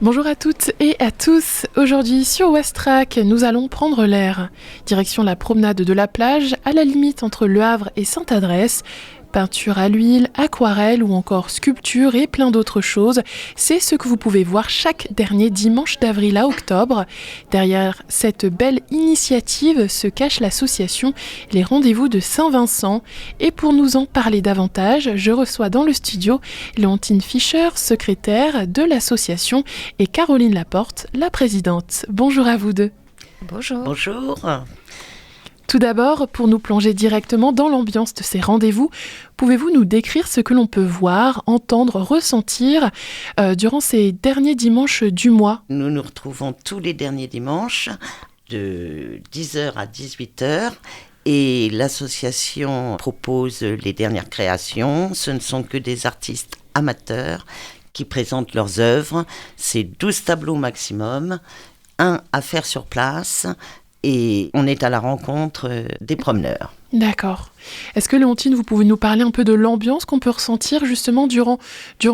Bonjour à toutes et à tous. Aujourd'hui sur Westrack, nous allons prendre l'air. Direction la promenade de la plage, à la limite entre Le Havre et Sainte-Adresse. Peinture à l'huile, aquarelle ou encore sculpture et plein d'autres choses. C'est ce que vous pouvez voir chaque dernier dimanche d'avril à octobre. Derrière cette belle initiative se cache l'association Les Rendez-vous de Saint-Vincent. Et pour nous en parler davantage, je reçois dans le studio Léontine Fischer, secrétaire de l'association, et Caroline Laporte, la présidente. Bonjour à vous deux. Bonjour. Bonjour. Tout d'abord, pour nous plonger directement dans l'ambiance de ces rendez-vous, pouvez-vous nous décrire ce que l'on peut voir, entendre, ressentir durant ces derniers dimanches du mois ? Nous nous retrouvons tous les derniers dimanches de 10h à 18h et l'association propose les dernières créations. Ce ne sont que des artistes amateurs qui présentent leurs œuvres. C'est 12 tableaux maximum, un à faire sur place. Et on est à la rencontre des promeneurs. D'accord. Est-ce que Léontine, vous pouvez nous parler un peu de l'ambiance qu'on peut ressentir justement durant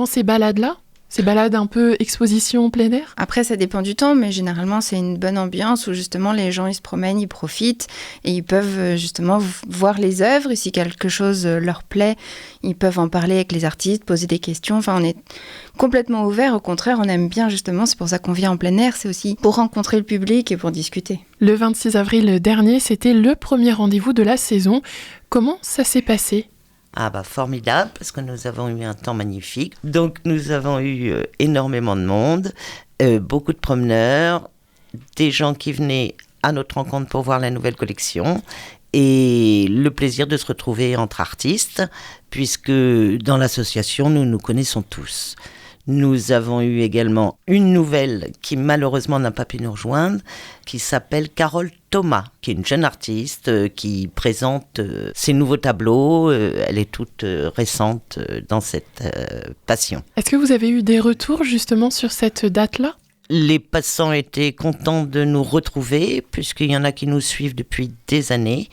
ces balades-là ? Ces balades un peu exposition plein air ? Après, ça dépend du temps, mais généralement, c'est une bonne ambiance où justement les gens, ils se promènent, ils profitent et ils peuvent justement voir les œuvres. Et si quelque chose leur plaît, ils peuvent en parler avec les artistes, poser des questions. Enfin, on est complètement ouvert. Au contraire, on aime bien justement. C'est pour ça qu'on vient en plein air. C'est aussi pour rencontrer le public et pour discuter. Le 26 avril dernier, c'était le premier rendez-vous de la saison. Comment ça s'est passé ? Formidable, parce que nous avons eu un temps magnifique. Donc nous avons eu énormément de monde, beaucoup de promeneurs, des gens qui venaient à notre rencontre pour voir la nouvelle collection et le plaisir de se retrouver entre artistes, puisque dans l'association, nous nous connaissons tous. Nous avons eu également une nouvelle qui malheureusement n'a pas pu nous rejoindre, qui s'appelle Carole Thomas, qui est une jeune artiste qui présente ses nouveaux tableaux. Elle est toute récente dans cette passion. Est-ce que vous avez eu des retours justement sur cette date-là ? Les passants étaient contents de nous retrouver, puisqu'il y en a qui nous suivent depuis des années.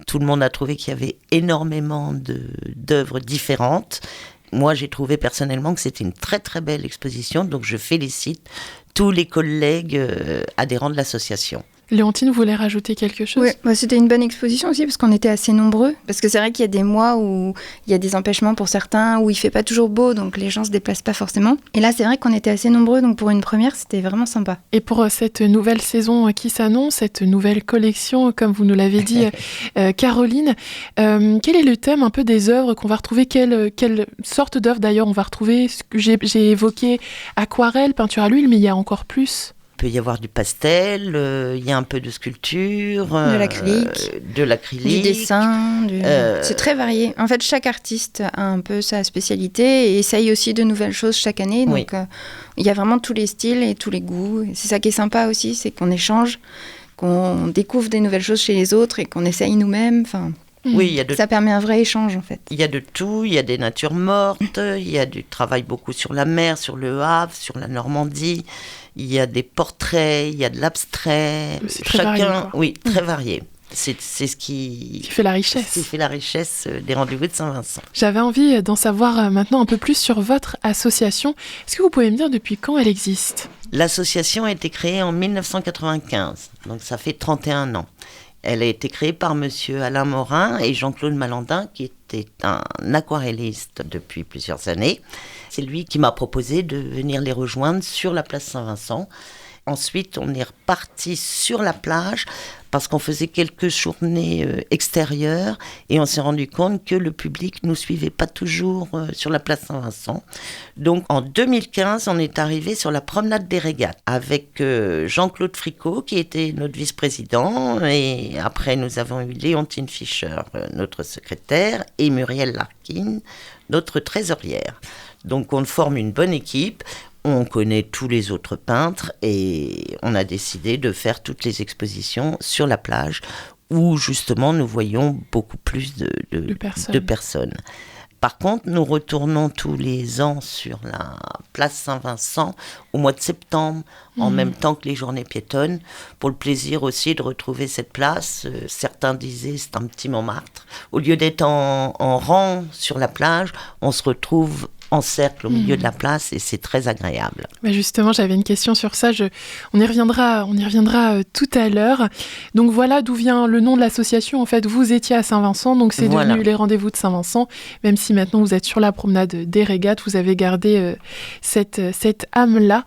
Tout le monde a trouvé qu'il y avait énormément d'œuvres différentes. Moi, j'ai trouvé personnellement que c'était une très très belle exposition, donc je félicite tous les collègues adhérents de l'association. Léontine, vous voulez rajouter quelque chose ? Oui, c'était une bonne exposition aussi parce qu'on était assez nombreux. Parce que c'est vrai qu'il y a des mois où il y a des empêchements pour certains, où il ne fait pas toujours beau, donc les gens ne se déplacent pas forcément. Et là, c'est vrai qu'on était assez nombreux, donc pour une première, c'était vraiment sympa. Et pour cette nouvelle saison qui s'annonce, cette nouvelle collection, comme vous nous l'avez dit, Caroline, quel est le thème un peu des œuvres qu'on va retrouver ? Quelle sorte d'œuvres d'ailleurs on va retrouver ? J'ai évoqué aquarelle, peinture à l'huile, mais il y a encore plus. Il peut y avoir du pastel, il y a un peu de sculpture, de l'acrylique, du dessin, c'est très varié. En fait, chaque artiste a un peu sa spécialité et essaye aussi de nouvelles choses chaque année. Donc, oui. Il y a vraiment tous les styles et tous les goûts. Et c'est ça qui est sympa aussi, c'est qu'on échange, qu'on découvre des nouvelles choses chez les autres et qu'on essaye nous-mêmes. Enfin, oui, ça permet un vrai échange en fait. Il y a de tout, il y a des natures mortes, il y a du travail beaucoup sur la mer, sur le Havre, sur la Normandie. Il y a des portraits, il y a de l'abstrait. C'est très varié, quoi. Oui, très varié. C'est ce qui fait la richesse. Qui fait la richesse des rendez-vous de Saint-Vincent. J'avais envie d'en savoir maintenant un peu plus sur votre association. Est-ce que vous pouvez me dire depuis quand elle existe ? L'association a été créée en 1995, donc ça fait 31 ans. Elle a été créée par monsieur Alain Morin et Jean-Claude Malandin, qui était un aquarelliste depuis plusieurs années. C'est lui qui m'a proposé de venir les rejoindre sur la place Saint-Vincent. Ensuite, on est reparti sur la plage parce qu'on faisait quelques journées extérieures et on s'est rendu compte que le public ne nous suivait pas toujours sur la place Saint-Vincent. Donc en 2015, on est arrivé sur la promenade des régates avec Jean-Claude Fricot qui était notre vice-président et après nous avons eu Léontine Fischer, notre secrétaire, et Muriel Larkin, notre trésorière. Donc on forme une bonne équipe. On connaît tous les autres peintres et on a décidé de faire toutes les expositions sur la plage où justement nous voyons beaucoup plus de personnes. Par contre, nous retournons tous les ans sur la place Saint-Vincent au mois de septembre, en même temps que les journées piétonnes, pour le plaisir aussi de retrouver cette place. Certains disaient c'est un petit Montmartre. Au lieu d'être en rang sur la plage, on se retrouve en cercle au milieu de la place et c'est très agréable. Bah justement, j'avais une question sur ça. On y reviendra tout à l'heure. Donc voilà d'où vient le nom de l'association. En fait, vous étiez à Saint-Vincent, donc c'est devenu les rendez-vous de Saint-Vincent. Même si maintenant vous êtes sur la promenade des Régates, vous avez gardé cette âme-là.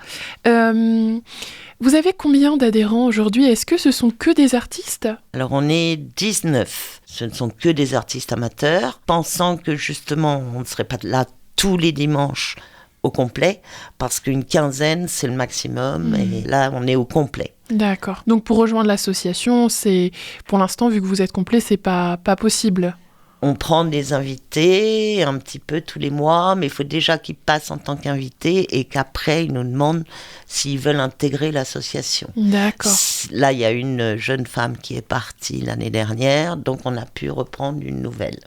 Vous avez combien d'adhérents aujourd'hui ? Est-ce que ce sont que des artistes ? Alors on est 19. Ce ne sont que des artistes amateurs, pensant que justement on ne serait pas là tous les dimanches au complet, parce qu'une quinzaine c'est le maximum, et là on est au complet. D'accord. Donc pour rejoindre l'association, c'est pour l'instant, vu que vous êtes complet, c'est pas possible. On prend des invités un petit peu tous les mois, mais il faut déjà qu'ils passent en tant qu'invités et qu'après, ils nous demandent s'ils veulent intégrer l'association. D'accord. Là, il y a une jeune femme qui est partie l'année dernière, donc on a pu reprendre une nouvelle.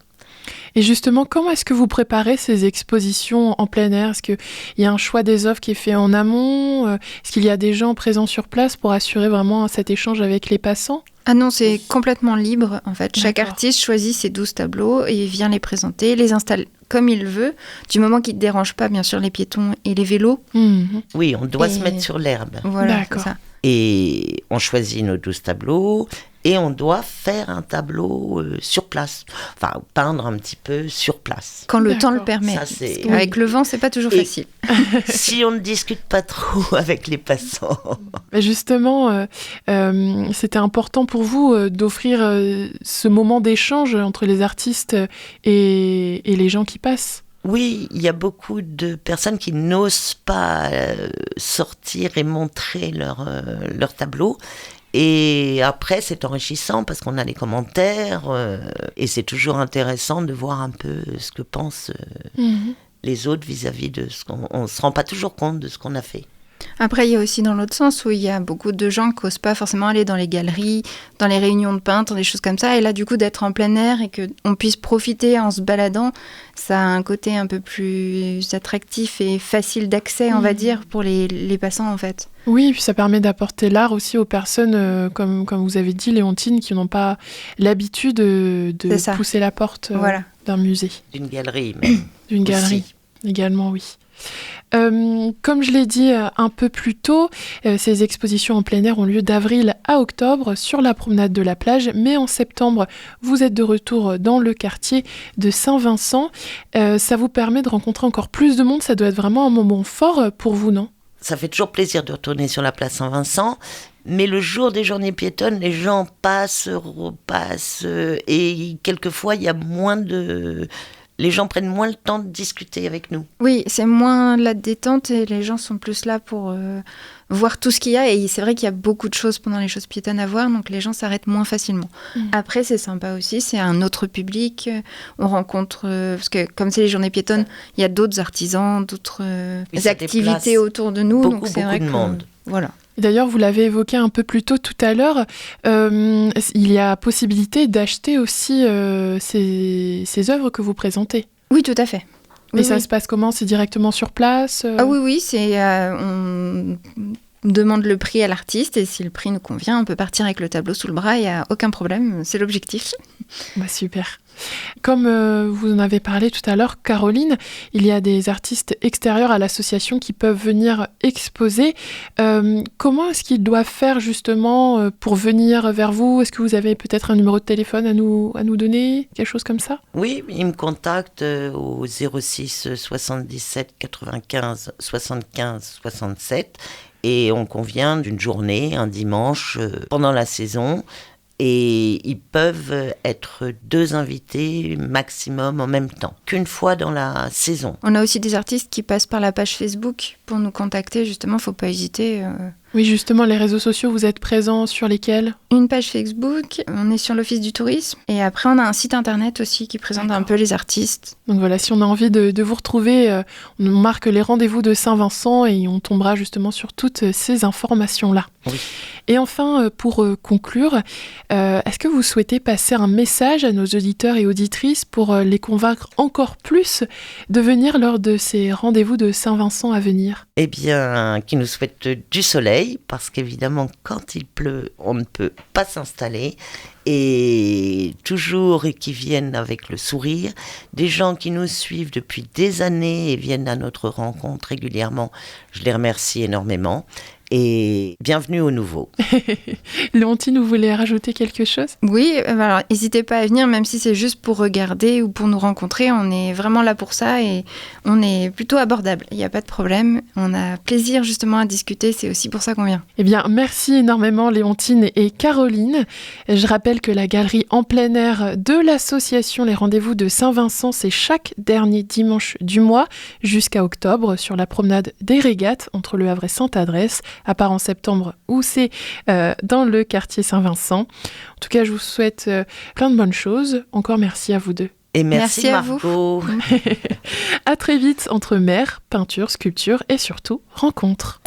Et justement, comment est-ce que vous préparez ces expositions en plein air ? Est-ce qu'il y a un choix des œuvres qui est fait en amont ? Est-ce qu'il y a des gens présents sur place pour assurer vraiment cet échange avec les passants ? Ah non, c'est complètement libre en fait. Chaque artiste choisit ses 12 tableaux et vient les présenter, les installe comme il veut, du moment qu'il ne dérange pas bien sûr les piétons et les vélos. Oui, on doit se mettre sur l'herbe. Voilà, c'est ça. Et on choisit nos 12 tableaux et on doit faire un tableau sur place. Enfin, peindre un petit peu sur place. Quand le temps le permet. Ça, avec le vent, c'est pas toujours facile. Si on ne discute pas trop avec les passants. Justement, c'était important pour vous d'offrir ce moment d'échange entre les artistes et les gens qui passent. Oui, il y a beaucoup de personnes qui n'osent pas sortir et montrer leur tableau. Et après, c'est enrichissant parce qu'on a les commentaires et c'est toujours intéressant de voir un peu ce que pensent les autres vis-à-vis de ce qu'on ne se rend pas toujours compte de ce qu'on a fait. Après, il y a aussi dans l'autre sens où il y a beaucoup de gens qui n'osent pas forcément aller dans les galeries, dans les réunions de peintres, des choses comme ça. Et là, du coup, d'être en plein air et qu'on puisse profiter en se baladant, ça a un côté un peu plus attractif et facile d'accès, on va dire, pour les passants, en fait. Oui, puis ça permet d'apporter l'art aussi aux personnes, comme vous avez dit, Léontine, qui n'ont pas l'habitude de pousser la porte d'un musée. D'une galerie, même. D'une galerie, également, oui. Comme je l'ai dit un peu plus tôt, ces expositions en plein air ont lieu d'avril à octobre sur la promenade de la plage, mais en septembre, vous êtes de retour dans le quartier de Saint-Vincent. Ça vous permet de rencontrer encore plus de monde, ça doit être vraiment un moment fort pour vous, non ? Ça fait toujours plaisir de retourner sur la place Saint-Vincent, mais le jour des journées piétonnes, les gens passent, repassent, et quelquefois, il y a moins de... Les gens prennent moins le temps de discuter avec nous. Oui, c'est moins la détente et les gens sont plus là pour voir tout ce qu'il y a. Et c'est vrai qu'il y a beaucoup de choses pendant les choses piétonnes à voir, donc les gens s'arrêtent moins facilement. Après, c'est sympa aussi, c'est un autre public. On rencontre, parce que comme c'est les journées piétonnes, il y a d'autres artisans, d'autres activités autour de nous. Donc c'est vrai de monde. Voilà. D'ailleurs, vous l'avez évoqué un peu plus tôt tout à l'heure, il y a possibilité d'acheter aussi ces œuvres que vous présentez. Oui, tout à fait. Et ça se passe comment ? C'est directement sur place Ah oui, c'est on demande le prix à l'artiste et si le prix nous convient, on peut partir avec le tableau sous le bras, il n'y a aucun problème, c'est l'objectif. Bah super. Comme vous en avez parlé tout à l'heure, Caroline, il y a des artistes extérieurs à l'association qui peuvent venir exposer. Comment est-ce qu'ils doivent faire justement pour venir vers vous ? Est-ce que vous avez peut-être un numéro de téléphone à nous donner ? Quelque chose comme ça ? Oui, ils me contactent au 06 77 95 75 67 et on convient d'une journée, un dimanche, pendant la saison. Et ils peuvent être 2 invités maximum en même temps, qu'une fois dans la saison. On a aussi des artistes qui passent par la page Facebook pour nous contacter, justement, faut pas hésiter. Oui, justement, les réseaux sociaux, vous êtes présents sur lesquels ? Une page Facebook, on est sur l'Office du tourisme, et après on a un site internet aussi qui présente un peu les artistes. Donc voilà, si on a envie de vous retrouver, on marque les rendez-vous de Saint-Vincent et on tombera justement sur toutes ces informations-là. Oui. Et enfin, pour conclure, est-ce que vous souhaitez passer un message à nos auditeurs et auditrices pour les convaincre encore plus de venir lors de ces rendez-vous de Saint-Vincent à venir ? Eh bien, qui nous souhaitent du soleil, parce qu'évidemment, quand il pleut, on ne peut pas s'installer. Et toujours qui viennent avec le sourire. Des gens qui nous suivent depuis des années et viennent à notre rencontre régulièrement. Je les remercie énormément. Et bienvenue au nouveau. Léontine, vous voulez rajouter quelque chose ? Oui, alors n'hésitez pas à venir, même si c'est juste pour regarder ou pour nous rencontrer. On est vraiment là pour ça et on est plutôt abordable. Il n'y a pas de problème. On a plaisir justement à discuter. C'est aussi pour ça qu'on vient. Eh bien, merci énormément Léontine et Caroline. Je rappelle que la galerie en plein air de l'association Les Rendez-vous de Saint-Vincent, c'est chaque dernier dimanche du mois jusqu'à octobre sur la promenade des Régates entre Le Havre et Sainte-Adresse, à part en septembre où c'est dans le quartier Saint-Vincent. En tout cas, je vous souhaite plein de bonnes choses. Encore merci à vous deux. Et merci à Margot. vous. À très vite entre mer, peinture, sculpture et surtout rencontre.